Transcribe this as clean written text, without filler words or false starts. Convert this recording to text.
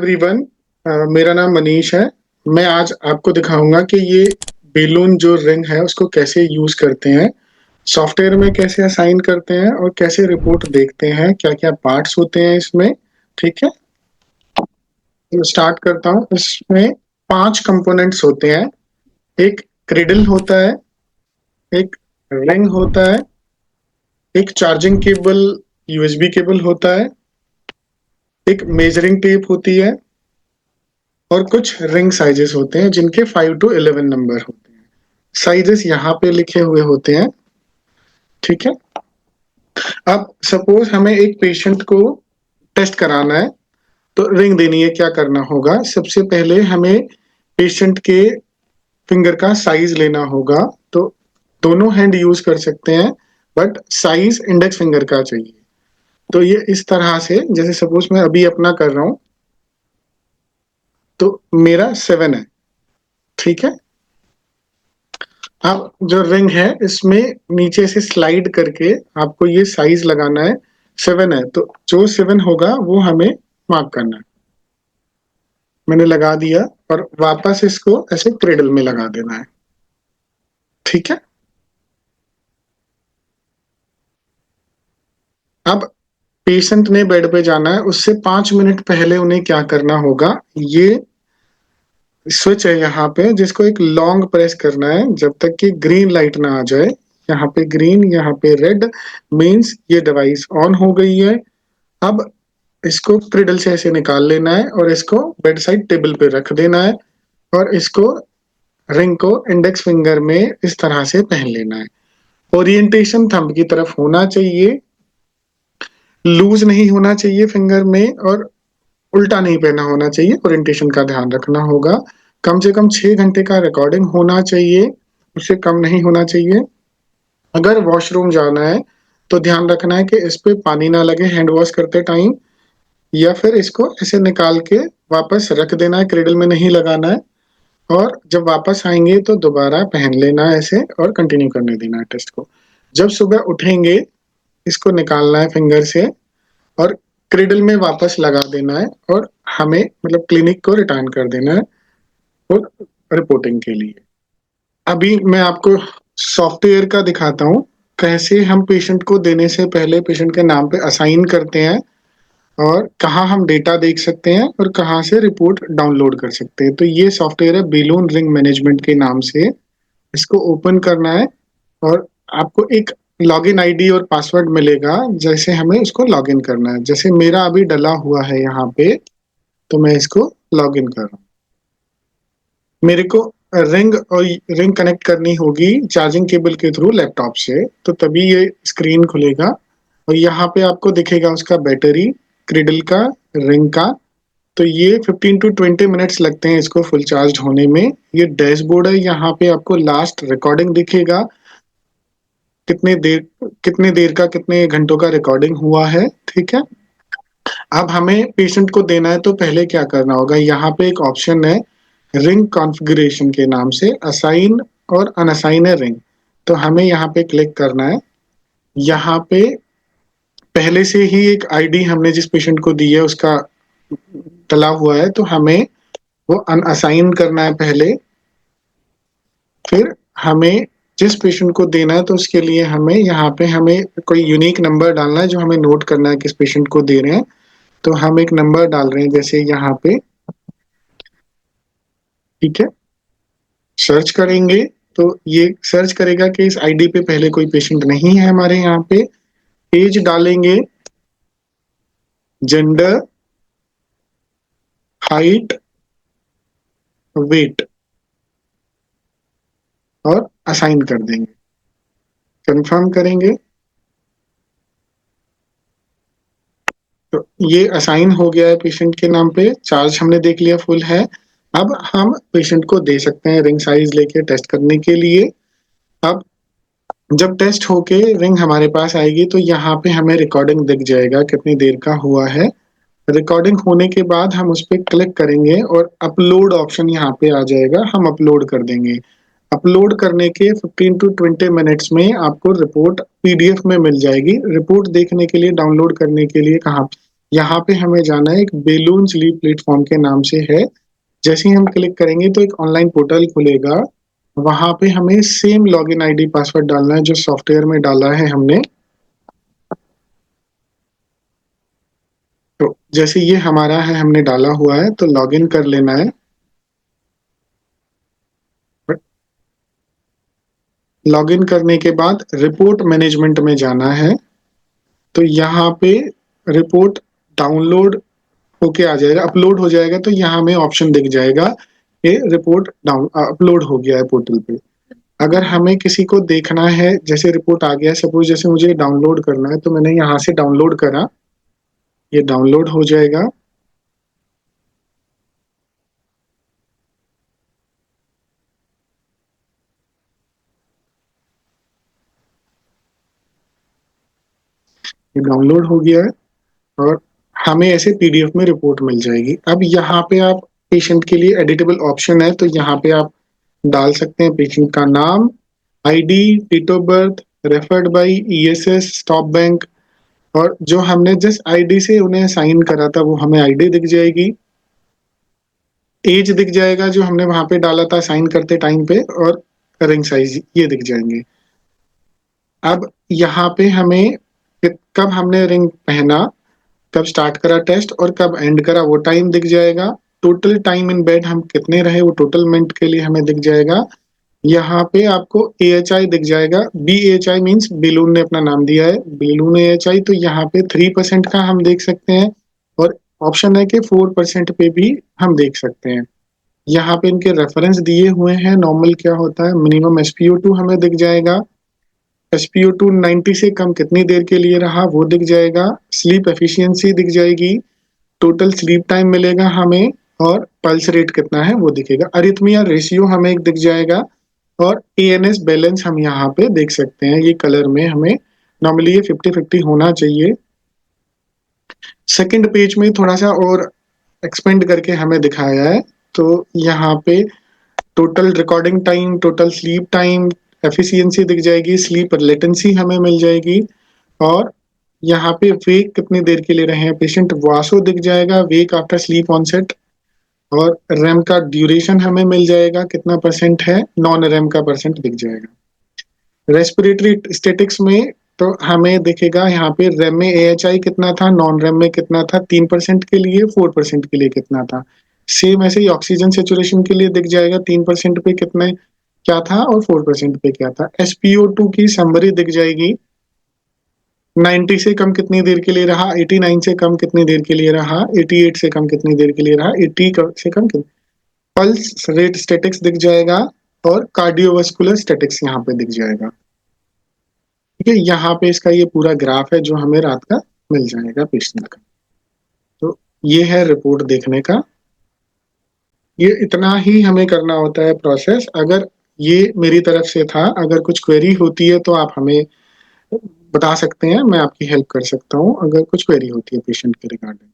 Everyone. मेरा नाम मनीष है। मैं आज आपको दिखाऊंगा कि ये बेलून जो रिंग है उसको कैसे यूज करते हैं, सॉफ्टवेयर में कैसे असाइन करते हैं और कैसे रिपोर्ट देखते हैं, क्या क्या पार्ट्स होते हैं इसमें। ठीक है, तो स्टार्ट करता हूँ। इसमें 5 कंपोनेंट्स होते हैं। एक क्रिडल होता है, एक रिंग होता है, एक चार्जिंग केबल यूएसबी केबल होता है, एक मेजरिंग टेप होती है और कुछ रिंग साइजेस होते हैं जिनके 5 to 11 नंबर होते हैं। साइजेस यहाँ पे लिखे हुए होते हैं। ठीक है, अब सपोज हमें एक पेशेंट को टेस्ट कराना है तो रिंग देनी है। क्या करना होगा, सबसे पहले हमें पेशेंट के फिंगर का साइज लेना होगा। तो दोनों हैंड यूज कर सकते हैं, बट साइज इंडेक्स फिंगर का चाहिए। तो ये इस तरह से, जैसे सपोज मैं अभी अपना कर रहा हूं तो मेरा 7 है। ठीक है, अब जो रिंग है इसमें नीचे से स्लाइड करके आपको ये साइज लगाना है। 7 है तो जो 7 होगा वो हमें मार्क करना है। मैंने लगा दिया और वापस इसको ऐसे क्रेडल में लगा देना है। ठीक है, अब पेशेंट ने बेड पे जाना है, उससे 5 मिनट पहले उन्हें क्या करना होगा, ये स्विच है यहाँ पे जिसको एक लॉन्ग प्रेस करना है जब तक कि ग्रीन लाइट ना आ जाए। यहाँ पे ग्रीन, यहाँ पे रेड, मीन्स ये डिवाइस ऑन हो गई है। अब इसको क्रिडल से ऐसे निकाल लेना है और इसको बेड साइड टेबल पे रख देना है और इसको रिंग को इंडेक्स फिंगर में इस तरह से पहन लेना है। ओरिएंटेशन थंब की तरफ होना चाहिए, लूज नहीं होना चाहिए फिंगर में और उल्टा नहीं पहना होना चाहिए। ओरिएंटेशन का ध्यान रखना होगा। कम से कम 6 घंटे का रिकॉर्डिंग होना चाहिए, उससे कम नहीं होना चाहिए। अगर वॉशरूम जाना है तो ध्यान रखना है कि इस पे पानी ना लगे हैंड वॉश करते टाइम, या फिर इसको ऐसे निकाल के वापस रख देना है, क्रेडल में नहीं लगाना है। और जब वापस आएंगे तो दोबारा पहन लेना है ऐसे और कंटिन्यू करने देना है टेस्ट को। जब सुबह उठेंगे इसको निकालना है फिंगर से और क्रेडल में वापस लगा देना है और हमें मतलब क्लिनिक को रिटर्न कर देना है और रिपोर्टिंग के लिए। अभी मैं आपको सॉफ्टवेयर का दिखाता हूँ कैसे हम पेशेंट को देने से पहले पेशेंट के नाम पे असाइन करते हैं और कहाँ हम डेटा देख सकते हैं और कहाँ से रिपोर्ट डाउनलोड कर सकते हैं। तो ये सॉफ्टवेयर है बेलून रिंग मैनेजमेंट के नाम से। इसको ओपन करना है और आपको एक लॉगिन आईडी और पासवर्ड मिलेगा, जैसे हमें उसको लॉगिन करना है। जैसे मेरा अभी डला हुआ है यहाँ पे तो मैं इसको लॉगिन कर रहा हूँ। मेरे को रिंग कनेक्ट करनी होगी चार्जिंग केबल के थ्रू लैपटॉप से, तो तभी ये स्क्रीन खुलेगा और यहाँ पे आपको दिखेगा उसका बैटरी, क्रिडल का, रिंग का। तो ये 15 to 20 मिनट्स लगते हैं इसको फुल चार्ज होने में। ये डैशबोर्ड है, यहाँ पे आपको लास्ट रिकॉर्डिंग दिखेगा, कितने देर का, कितने घंटों का रिकॉर्डिंग हुआ है। ठीक है, अब हमें पेशेंट को देना है तो पहले क्या करना होगा, यहाँ पे एक ऑप्शन है रिंग कॉन्फ़िगरेशन के नाम से, असाइन और अनअसाइन है रिंग। तो हमें यहाँ पे क्लिक करना है। यहाँ पे पहले से ही एक आईडी हमने जिस पेशेंट को दी है उसका डला हुआ है, तो हमें वो अनअसाइन करना है पहले। फिर हमें जिस पेशेंट को देना है तो उसके लिए हमें यहाँ पे हमें कोई यूनिक नंबर डालना है जो हमें नोट करना है किस पेशेंट को दे रहे हैं। तो हम एक नंबर डाल रहे हैं जैसे यहाँ पे। ठीक है, सर्च करेंगे तो ये सर्च करेगा कि इस आईडी पे पहले कोई पेशेंट नहीं है हमारे यहाँ पे। एज डालेंगे, जेंडर, हाइट, वेट और असाइन कर देंगे, कंफर्म करेंगे। तो ये असाइन हो गया है पेशेंट के नाम पे, चार्ज हमने देख लिया फुल है। अब हम पेशेंट को दे सकते हैं रिंग साइज लेके टेस्ट करने के लिए। अब जब टेस्ट होके रिंग हमारे पास आएगी तो यहाँ पे हमें रिकॉर्डिंग दिख जाएगा कितनी देर का हुआ है। रिकॉर्डिंग होने के बाद हम उस पर क्लिक करेंगे और अपलोड ऑप्शन यहाँ पे आ जाएगा, हम अपलोड कर देंगे। अपलोड करने के 15 to 20 मिनट्स में आपको रिपोर्ट पीडीएफ में मिल जाएगी। रिपोर्ट देखने के लिए, डाउनलोड करने के लिए कहाँ यहाँ पे हमें जाना है, एक बेलून स्लीप प्लेटफॉर्म के नाम से है। जैसे ही हम क्लिक करेंगे तो एक ऑनलाइन पोर्टल खुलेगा। वहां पे हमें सेम लॉगिन आईडी पासवर्ड डालना है जो सॉफ्टवेयर में डाला है हमने। तो जैसे ये हमारा है, हमने डाला हुआ है, तो लॉगिन कर लेना है। लॉगिन करने के बाद रिपोर्ट मैनेजमेंट में जाना है। तो यहाँ पे रिपोर्ट डाउनलोड होके आ जाएगा, अपलोड हो जाएगा, तो यहाँ हमें ऑप्शन दिख जाएगा कि रिपोर्ट डाउन अपलोड हो गया है पोर्टल पे। अगर हमें किसी को देखना है, जैसे रिपोर्ट आ गया है, सपोज जैसे मुझे डाउनलोड करना है, तो मैंने यहाँ से डाउनलोड करा, ये डाउनलोड हो जाएगा। ये डाउनलोड हो गया है और हमें ऐसे पीडीएफ में रिपोर्ट मिल जाएगी। अब यहाँ पे आप पेशेंट के लिए एडिटेबल ऑप्शन है, तो यहाँ पे आप डाल सकते हैं पेशेंट का नाम, ID, date of birth, referred by, ESS, stop bank, और जो हमने जिस आईडी से उन्हें साइन करा था वो हमें आईडी दिख जाएगी। एज दिख जाएगा जो हमने वहां पे डाला था साइन करते टाइम पे, और रिंग साइज ये दिख जाएंगे। अब यहाँ पे हमें कब हमने रिंग पहना, कब स्टार्ट करा टेस्ट और कब एंड करा वो टाइम दिख जाएगा। टोटल टाइम इन बेड हम कितने रहे वो टोटल मिनट के लिए हमें दिख जाएगा। यहाँ पे आपको AHI दिख जाएगा। BHI मीन्स बेलून ने अपना नाम दिया है, बेलून AHI, तो यहाँ पे 3% का हम देख सकते हैं, और ऑप्शन है कि 4% पे भी हम देख सकते हैं। यहाँ पे इनके रेफरेंस दिए हुए हैं, नॉर्मल क्या होता है, मिनिमम SpO2 हमें दिख जाएगा, SpO2 90 से कम कितनी देर के लिए रहा वो दिख जाएगा, स्लीप एफिशिएंसी दिख जाएगी, टोटल स्लीप टाइम मिलेगा हमें, और पल्स रेट कितना है वो दिखेगा। अरिथमिया रेशियो हमें एक दिख जाएगा, और ANS बैलेंस हम यहाँ पे देख सकते हैं, ये कलर में हमें नॉर्मली ये 50-50 होना चाहिए। सेकंड पेज में थोड़ा सा और एक्सपेंड करके हमें दिखाया है। तो यहाँ पे total recording time, total sleep time, efficiency दिख जाएगी, स्लीप लेटेंसी हमें मिल जाएगी, और यहाँ पे वेक कितनी देर के लिए रहे हैं पेशेंट, वासो दिख जाएगा, वेक आफ्टर स्लीप ऑनसेट, और रैम का ड्यूरेशन हमें मिल जाएगा कितना परसेंट है, नॉन रैम का परसेंट दिख जाएगा। रेस्पिरेटरी स्टेटिक्स में तो हमें दिखेगा यहाँ पे रैम में AHI कितना था, नॉन रैम में कितना था, 3% के लिए, 4% के लिए कितना था। सेम ऐसे ही ऑक्सीजन सेचुरेशन के लिए दिख जाएगा 3% पे कितने क्या था और 4% पे क्या था। SpO2 की समरी दिख जाएगी, 90 से कम कितनी देर के लिए रहा, 89 से कम कितनी देर के लिए रहा, 88 से कम कितनी देर के लिए रहा, 80 से कम कितनी। पल्स रेट स्टेटिक्स दिख जाएगा, और कार्डियोवास्कुलर स्टेटिक्स यहाँ पे दिख जाएगा। ठीक है, यहाँ पे इसका ये पूरा ग्राफ है जो हमें रात का मिल जाएगा पेशेंट का। तो ये है रिपोर्ट देखने का, ये इतना ही हमें करना होता है प्रोसेस। अगर ये मेरी तरफ से था, अगर कुछ क्वेरी होती है तो आप हमें बता सकते हैं, मैं आपकी हेल्प कर सकता हूँ अगर कुछ क्वेरी होती है पेशेंट के रिगार्डिंग।